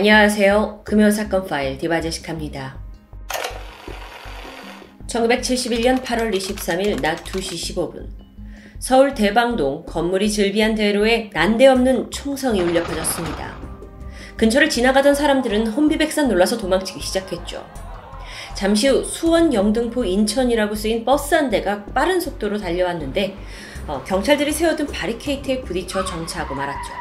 안녕하세요. 금요사건 파일 디바제식합니다. 1971년 8월 23일 낮 2시 15분 서울 대방동 건물이 즐비한 대로에 난데없는 총성이 울려 퍼졌습니다. 근처를 지나가던 사람들은 혼비백산 놀라서 도망치기 시작했죠. 잠시 후 수원, 영등포, 인천이라고 쓰인 버스 한 대가 빠른 속도로 달려왔는데 경찰들이 세워둔 바리케이트에 부딪혀 정차하고 말았죠.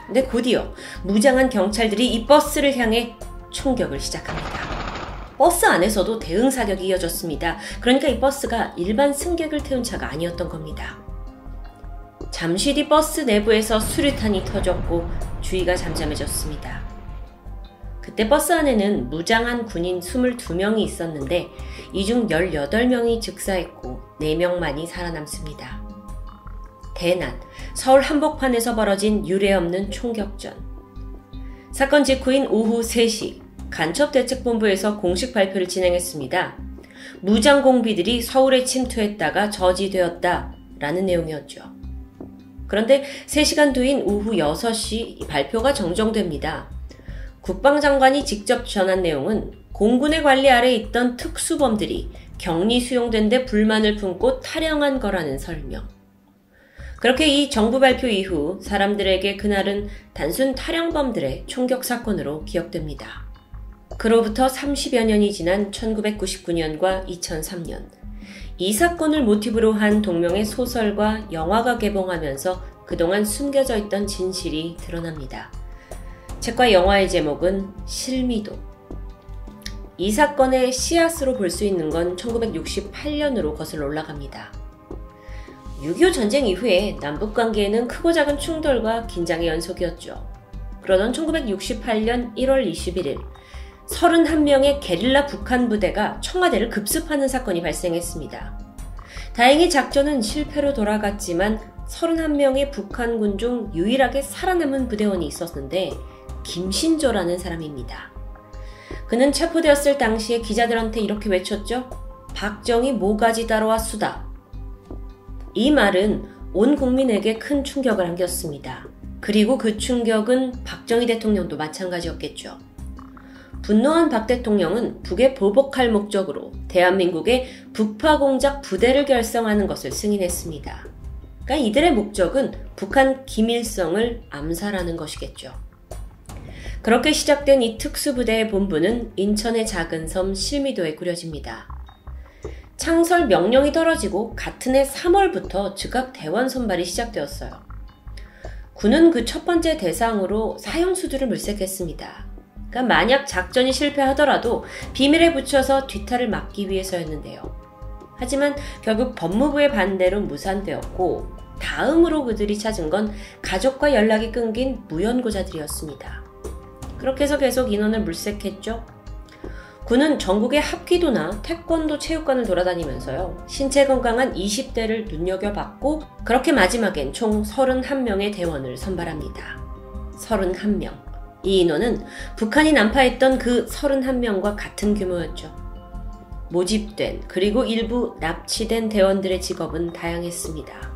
근데 곧이어 무장한 경찰들이 이 버스를 향해 총격을 시작합니다. 버스 안에서도 대응 사격이 이어졌습니다. 그러니까 이 버스가 일반 승객을 태운 차가 아니었던 겁니다. 잠시 뒤 버스 내부에서 수류탄이 터졌고 주위가 잠잠해졌습니다. 그때 버스 안에는 무장한 군인 22명이 있었는데 이 중 18명이 즉사했고 4명만이 살아남습니다. 대난, 서울 한복판에서 벌어진 유례없는 총격전. 사건 직후인 오후 3시 간첩대책본부에서 공식 발표를 진행했습니다. 무장공비들이 서울에 침투했다가 저지되었다 라는 내용이었죠. 그런데 3시간 뒤인 오후 6시 발표가 정정됩니다. 국방장관이 직접 전한 내용은 공군의 관리 아래 있던 특수범들이 격리 수용된 데 불만을 품고 탈영한 거라는 설명. 그렇게 이 정부 발표 이후 사람들에게 그날은 단순 탈영범들의 총격 사건으로 기억됩니다. 그로부터 30여 년이 지난 1999년과 2003년, 이 사건을 모티브로 한 동명의 소설과 영화가 개봉하면서 그동안 숨겨져 있던 진실이 드러납니다. 책과 영화의 제목은 실미도. 이 사건의 씨앗으로 볼 수 있는 건 1968년으로 거슬러 올라갑니다. 6.25 전쟁 이후에 남북관계에는 크고 작은 충돌과 긴장의 연속이었죠. 그러던 1968년 1월 21일 31명의 게릴라 북한 부대가 청와대를 급습하는 사건이 발생했습니다. 다행히 작전은 실패로 돌아갔지만 31명의 북한군 중 유일하게 살아남은 부대원이 있었는데 김신조라는 사람입니다. 그는 체포되었을 당시에 기자들한테 이렇게 외쳤죠. 박정희 모가지 따러와 수다. 이 말은 온 국민에게 큰 충격을 안겼습니다. 그리고 그 충격은 박정희 대통령도 마찬가지였겠죠. 분노한 박 대통령은 북에 보복할 목적으로 대한민국의 북파공작 부대를 결성하는 것을 승인했습니다. 그러니까 이들의 목적은 북한 김일성을 암살하는 것이겠죠. 그렇게 시작된 이 특수부대의 본부는 인천의 작은 섬 실미도에 꾸려집니다. 창설 명령이 떨어지고 같은 해 3월부터 즉각 대원 선발이 시작되었어요. 군은 그 첫 번째 대상으로 사형수들을 물색했습니다. 그러니까 만약 작전이 실패하더라도 비밀에 붙여서 뒤탈을 막기 위해서였는데요. 하지만 결국 법무부의 반대로 무산되었고 다음으로 그들이 찾은 건 가족과 연락이 끊긴 무연고자들이었습니다. 그렇게 해서 계속 인원을 물색했죠. 군은 전국의 합기도나 태권도 체육관을 돌아다니면서요. 신체 건강한 20대를 눈여겨봤고 그렇게 마지막엔 총 31명의 대원을 선발합니다. 31명. 이 인원은 북한이 난파했던 그 31명과 같은 규모였죠. 모집된 그리고 일부 납치된 대원들의 직업은 다양했습니다.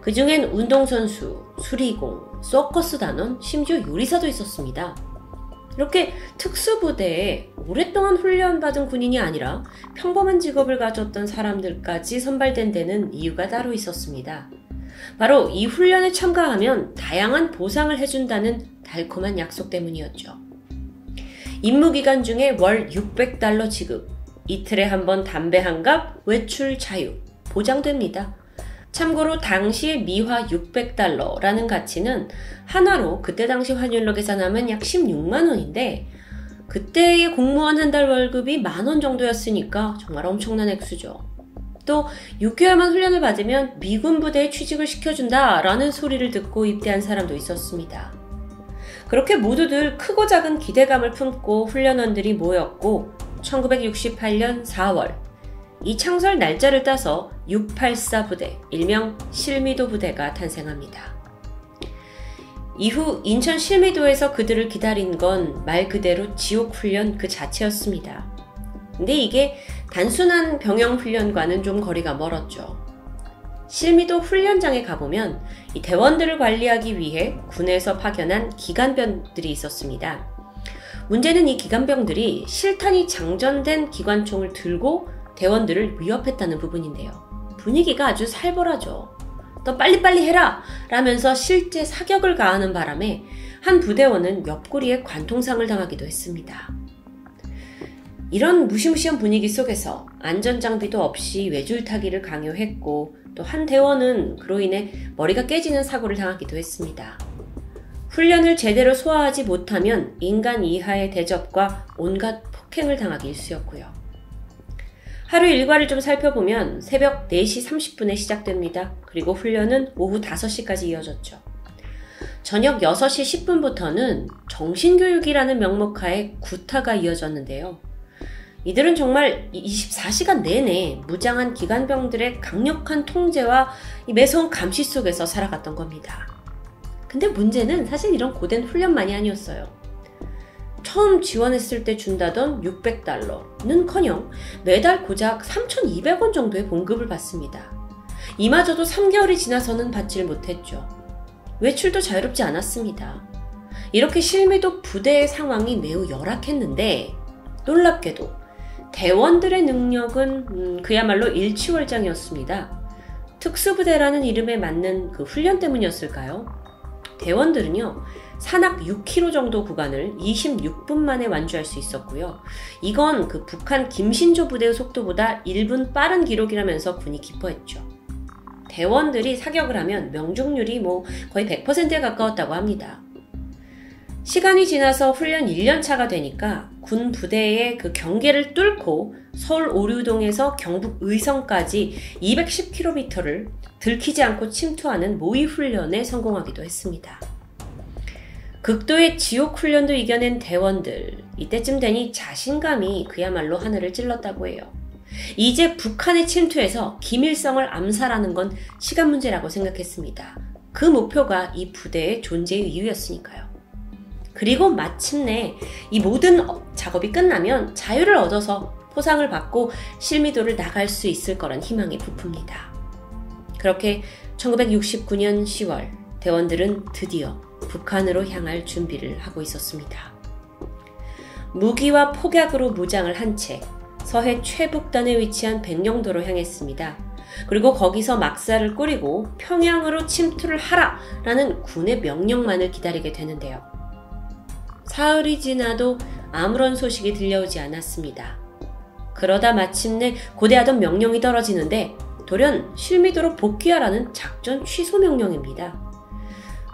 그 중엔 운동선수, 수리공, 서커스 단원, 심지어 요리사도 있었습니다. 이렇게 특수부대에 오랫동안 훈련받은 군인이 아니라 평범한 직업을 가졌던 사람들까지 선발된 데는 이유가 따로 있었습니다. 바로 이 훈련에 참가하면 다양한 보상을 해준다는 달콤한 약속 때문이었죠. 임무기간 중에 월 600달러 지급, 이틀에 한 번 담배 한 갑, 외출 자유, 보장됩니다. 참고로 당시의 미화 600달러라는 가치는 하나로 그때 당시 환율로 계산하면 약 16만 원인데 그때의 공무원 한 달 월급이 10,000원 정도였으니까 정말 엄청난 액수죠. 또 6개월만 훈련을 받으면 미군 부대에 취직을 시켜준다 라는 소리를 듣고 입대한 사람도 있었습니다. 그렇게 모두들 크고 작은 기대감을 품고 훈련원들이 모였고 1968년 4월 이 창설 날짜를 따서 684 부대, 일명 실미도 부대가 탄생합니다. 이후 인천 실미도에서 그들을 기다린 건 말 그대로 지옥훈련 그 자체였습니다. 근데 이게 단순한 병영훈련과는 좀 거리가 멀었죠. 실미도 훈련장에 가보면 이 대원들을 관리하기 위해 군에서 파견한 기관병들이 있었습니다. 문제는 이 기관병들이 실탄이 장전된 기관총을 들고 대원들을 위협했다는 부분인데요. 분위기가 아주 살벌하죠. 더 빨리빨리 해라! 라면서 실제 사격을 가하는 바람에 한 부대원은 옆구리에 관통상을 당하기도 했습니다. 이런 무시무시한 분위기 속에서 안전장비도 없이 외줄타기를 강요했고 또 한 대원은 그로 인해 머리가 깨지는 사고를 당하기도 했습니다. 훈련을 제대로 소화하지 못하면 인간 이하의 대접과 온갖 폭행을 당하기 일쑤였고요. 하루 일과를 좀 살펴보면 새벽 4시 30분에 시작됩니다. 그리고 훈련은 오후 5시까지 이어졌죠. 저녁 6시 10분부터는 정신교육이라는 명목하에 구타가 이어졌는데요. 이들은 정말 24시간 내내 무장한 기관병들의 강력한 통제와 매서운 감시 속에서 살아갔던 겁니다. 근데 문제는 사실 이런 고된 훈련만이 아니었어요. 처음 지원했을 때 준다던 $600는커녕 매달 고작 3,200원 정도의 봉급을 받습니다. 이마저도 3개월이 지나서는 받질 못했죠. 외출도 자유롭지 않았습니다. 이렇게 실미도 부대의 상황이 매우 열악했는데 놀랍게도 대원들의 능력은 그야말로 일취월장이었습니다. 특수부대라는 이름에 맞는 그 훈련 때문이었을까요? 대원들은요, 산악 6km 정도 구간을 26분 만에 완주할 수 있었고요. 이건 그 북한 김신조 부대의 속도보다 1분 빠른 기록이라면서 군이 기뻐했죠. 대원들이 사격을 하면 명중률이 거의 100%에 가까웠다고 합니다. 시간이 지나서 훈련 1년차가 되니까 군 부대의 그 경계를 뚫고 서울 오류동에서 경북 의성까지 210km를 들키지 않고 침투하는 모의 훈련에 성공하기도 했습니다. 극도의 지옥 훈련도 이겨낸 대원들, 이때쯤 되니 자신감이 그야말로 하늘을 찔렀다고 해요. 이제 북한에 침투해서 김일성을 암살하는 건 시간 문제라고 생각했습니다. 그 목표가 이 부대의 존재의 이유였으니까요. 그리고 마침내 이 모든 작업이 끝나면 자유를 얻어서 포상을 받고 실미도를 나갈 수 있을 거란 희망이 부풉니다. 그렇게 1969년 10월 대원들은 드디어 북한으로 향할 준비를 하고 있었습니다. 무기와 폭약으로 무장을 한 채 서해 최북단에 위치한 백령도로 향했습니다. 그리고 거기서 막사를 꾸리고 평양으로 침투를 하라라는 군의 명령만을 기다리게 되는데요. 사흘이 지나도 아무런 소식이 들려오지 않았습니다. 그러다 마침내 고대하던 명령이 떨어지는데 돌연 실미도로 복귀하라는 작전 취소 명령입니다.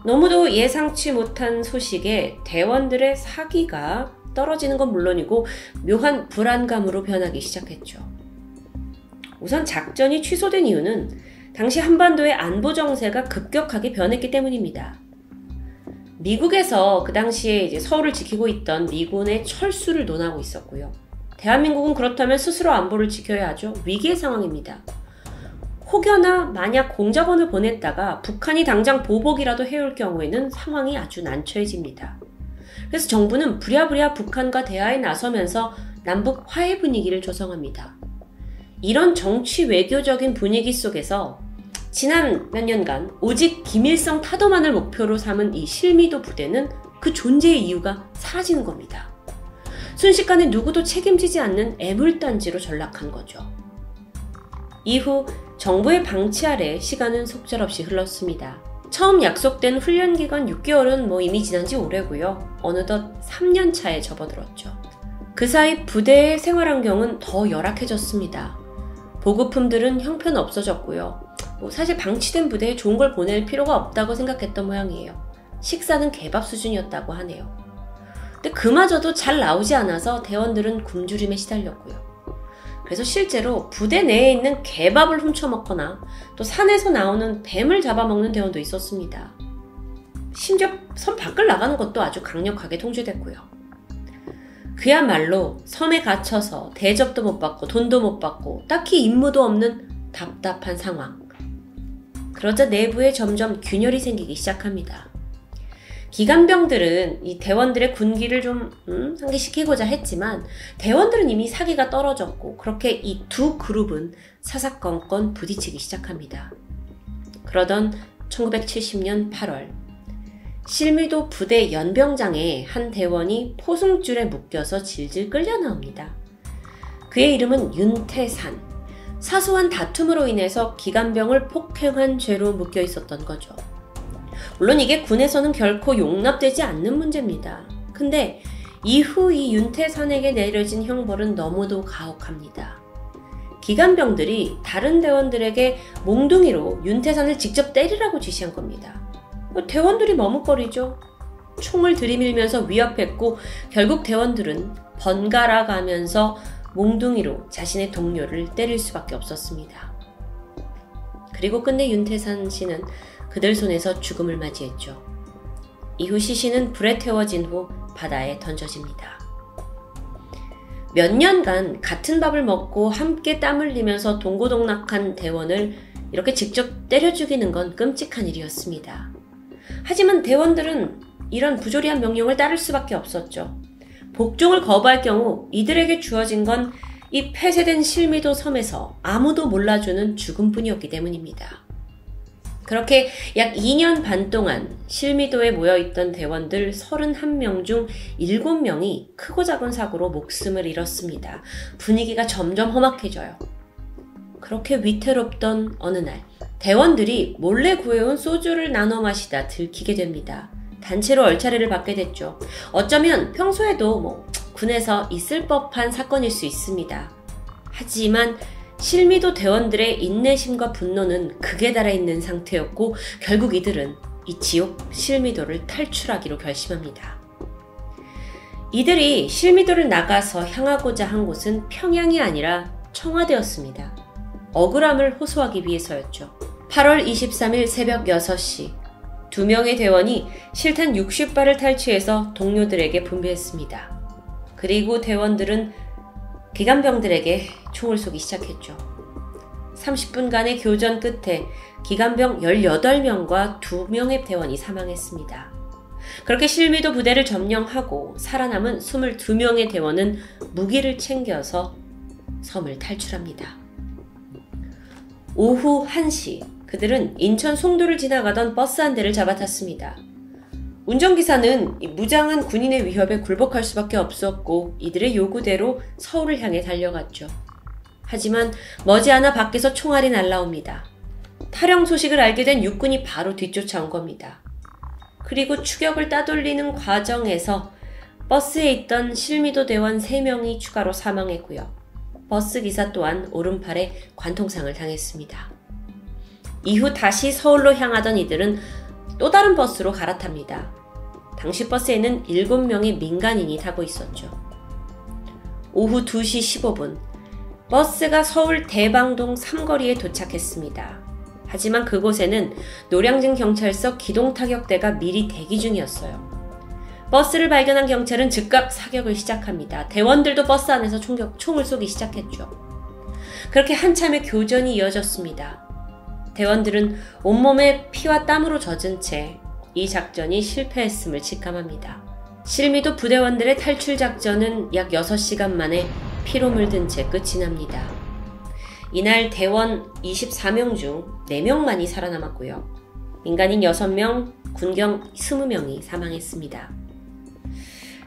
너무도 예상치 못한 소식에 대원들의 사기가 떨어지는 건 물론이고 묘한 불안감으로 변하기 시작했죠. 우선 작전이 취소된 이유는 당시 한반도의 안보 정세가 급격하게 변했기 때문입니다. 미국에서 그 당시에 이제 서울을 지키고 있던 미군의 철수를 논하고 있었고요. 대한민국은 그렇다면 스스로 안보를 지켜야 하죠. 위기의 상황입니다. 혹여나 만약 공작원을 보냈다가 북한이 당장 보복이라도 해올 경우에는 상황이 아주 난처해집니다. 그래서 정부는 부랴부랴 북한과 대화에 나서면서 남북 화해 분위기를 조성합니다. 이런 정치 외교적인 분위기 속에서 지난 몇 년간 오직 김일성 타도만을 목표로 삼은 이 실미도 부대는 그 존재의 이유가 사라지는 겁니다. 순식간에 누구도 책임지지 않는 애물단지로 전락한 거죠. 이후 정부의 방치 아래 시간은 속절없이 흘렀습니다. 처음 약속된 훈련 기간 6개월은 이미 지난 지 오래고요. 어느덧 3년 차에 접어들었죠. 그 사이 부대의 생활 환경은 더 열악해졌습니다. 보급품들은 형편없어졌고요. 사실 방치된 부대에 좋은 걸 보낼 필요가 없다고 생각했던 모양이에요. 식사는 개밥 수준이었다고 하네요. 근데 그마저도 잘 나오지 않아서 대원들은 굶주림에 시달렸고요. 그래서 실제로 부대 내에 있는 개밥을 훔쳐먹거나 또 산에서 나오는 뱀을 잡아먹는 대원도 있었습니다. 심지어 섬 밖을 나가는 것도 아주 강력하게 통제됐고요. 그야말로 섬에 갇혀서 대접도 못 받고 돈도 못 받고 딱히 임무도 없는 답답한 상황. 그러자 내부에 점점 균열이 생기기 시작합니다. 기관병들은 이 대원들의 군기를 좀 상기시키고자 했지만 대원들은 이미 사기가 떨어졌고 그렇게 이 두 그룹은 사사건건 부딪히기 시작합니다. 그러던 1970년 8월 실미도 부대 연병장에 한 대원이 포승줄에 묶여서 질질 끌려 나옵니다. 그의 이름은 윤태산. 사소한 다툼으로 인해서 기관병을 폭행한 죄로 묶여 있었던 거죠. 물론 이게 군에서는 결코 용납되지 않는 문제입니다. 근데 이후 이 윤태산에게 내려진 형벌은 너무도 가혹합니다. 기관병들이 다른 대원들에게 몽둥이로 윤태산을 직접 때리라고 지시한 겁니다. 대원들이 머뭇거리죠. 총을 들이밀면서 위협했고 결국 대원들은 번갈아 가면서 몽둥이로 자신의 동료를 때릴 수밖에 없었습니다. 그리고 끝내 윤태산 씨는 그들 손에서 죽음을 맞이했죠. 이후 시신은 불에 태워진 후 바다에 던져집니다. 몇 년간 같은 밥을 먹고 함께 땀 흘리면서 동고동락한 대원을 이렇게 직접 때려 죽이는 건 끔찍한 일이었습니다. 하지만 대원들은 이런 부조리한 명령을 따를 수밖에 없었죠. 복종을 거부할 경우 이들에게 주어진 건 이 폐쇄된 실미도 섬에서 아무도 몰라주는 죽음뿐이었기 때문입니다. 그렇게 약 2년 반 동안 실미도에 모여있던 대원들 31명 중 7명이 크고 작은 사고로 목숨을 잃었습니다. 분위기가 점점 험악해져요. 그렇게 위태롭던 어느 날, 대원들이 몰래 구해온 소주를 나눠 마시다 들키게 됩니다. 단체로 얼차례를 받게 됐죠. 어쩌면 평소에도 군에서 있을 법한 사건일 수 있습니다. 하지만 실미도 대원들의 인내심과 분노는 극에 달해 있는 상태였고 결국 이들은 이 지옥 실미도를 탈출하기로 결심합니다. 이들이 실미도를 나가서 향하고자 한 곳은 평양이 아니라 청와대였습니다. 억울함을 호소하기 위해서였죠. 8월 23일 새벽 6시 2명의 대원이 실탄 60발을 탈취해서 동료들에게 분배했습니다. 그리고 대원들은 기관병들에게 총을 쏘기 시작했죠. 30분간의 교전 끝에 기관병 18명과 2명의 대원이 사망했습니다. 그렇게 실미도 부대를 점령하고 살아남은 22명의 대원은 무기를 챙겨서 섬을 탈출합니다. 오후 1시 그들은 인천 송도를 지나가던 버스 한 대를 잡아탔습니다. 운전기사는 무장한 군인의 위협에 굴복할 수밖에 없었고 이들의 요구대로 서울을 향해 달려갔죠. 하지만 머지않아 밖에서 총알이 날라옵니다. 탈영 소식을 알게 된 육군이 바로 뒤쫓아온 겁니다. 그리고 추격을 따돌리는 과정에서 버스에 있던 실미도 대원 3명이 추가로 사망했고요. 버스 기사 또한 오른팔에 관통상을 당했습니다. 이후 다시 서울로 향하던 이들은 또 다른 버스로 갈아탑니다. 당시 버스에는 7명의 민간인이 타고 있었죠. 오후 2시 15분 버스가 서울 대방동 삼거리에 도착했습니다. 하지만 그곳에는 노량진 경찰서 기동타격대가 미리 대기 중이었어요. 버스를 발견한 경찰은 즉각 사격을 시작합니다. 대원들도 버스 안에서 총을 쏘기 시작했죠. 그렇게 한참의 교전이 이어졌습니다. 대원들은 온몸에 피와 땀으로 젖은 채 이 작전이 실패했음을 직감합니다. 실미도 부대원들의 탈출 작전은 약 6시간 만에 피로 물든 채 끝이 납니다. 이날 대원 24명 중 4명만이 살아남았고요. 민간인 6명, 군경 20명이 사망했습니다.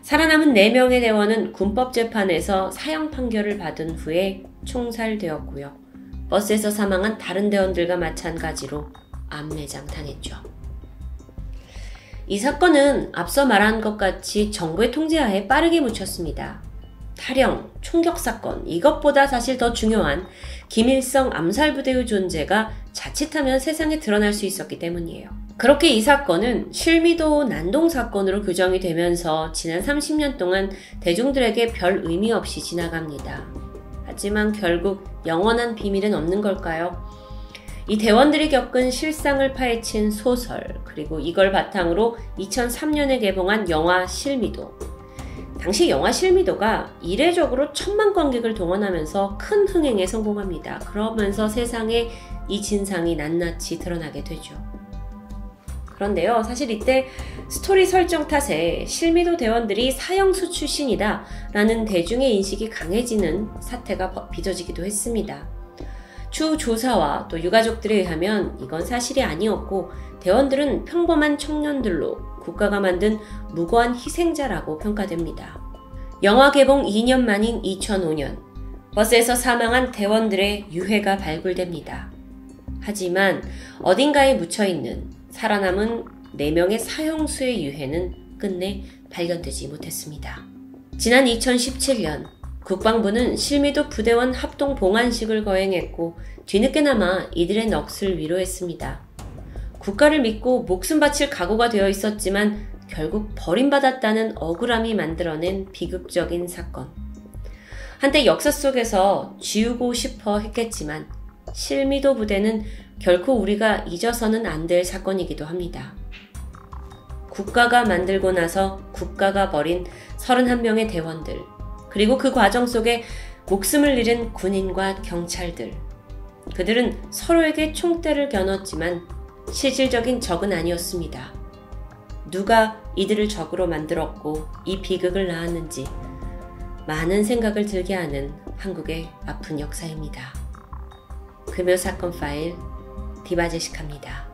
살아남은 4명의 대원은 군법재판에서 사형 판결을 받은 후에 총살되었고요. 버스에서 사망한 다른 대원들과 마찬가지로 암매장 당했죠. 이 사건은 앞서 말한 것 같이 정부의 통제하에 빠르게 묻혔습니다. 탈영, 총격 사건, 이것보다 사실 더 중요한 김일성 암살부대의 존재가 자칫하면 세상에 드러날 수 있었기 때문이에요. 그렇게 이 사건은 실미도 난동 사건으로 규정이 되면서 지난 30년 동안 대중들에게 별 의미 없이 지나갑니다. 하지만 결국 영원한 비밀은 없는 걸까요? 이 대원들이 겪은 실상을 파헤친 소설, 그리고 이걸 바탕으로 2003년에 개봉한 영화 실미도. 당시 영화 실미도가 이례적으로 1000만 관객을 동원하면서 큰 흥행에 성공합니다. 그러면서 세상에 이 진상이 낱낱이 드러나게 되죠. 그런데요, 사실 이때 스토리 설정 탓에 실미도 대원들이 사형수 출신이다 라는 대중의 인식이 강해지는 사태가 빚어지기도 했습니다. 추 조사와 또 유가족들에 의하면 이건 사실이 아니었고 대원들은 평범한 청년들로 국가가 만든 무고한 희생자라고 평가됩니다. 영화 개봉 2년 만인 2005년, 버스에서 사망한 대원들의 유해가 발굴됩니다. 하지만 어딘가에 묻혀있는 살아남은 4명의 사형수의 유해는 끝내 발견되지 못했습니다. 지난 2017년, 국방부는 실미도 부대원 합동 봉안식을 거행했고 뒤늦게나마 이들의 넋을 위로했습니다. 국가를 믿고 목숨 바칠 각오가 되어 있었지만 결국 버림받았다는 억울함이 만들어낸 비극적인 사건. 한때 역사 속에서 지우고 싶어 했겠지만 실미도 부대는 결코 우리가 잊어서는 안 될 사건이기도 합니다. 국가가 만들고 나서 국가가 버린 31명의 대원들, 그리고 그 과정 속에 목숨을 잃은 군인과 경찰들. 그들은 서로에게 총대를 겨눴지만 실질적인 적은 아니었습니다. 누가 이들을 적으로 만들었고 이 비극을 낳았는지 많은 생각을 들게 하는 한국의 아픈 역사입니다. 금요사건 파일 디바제시카입니다.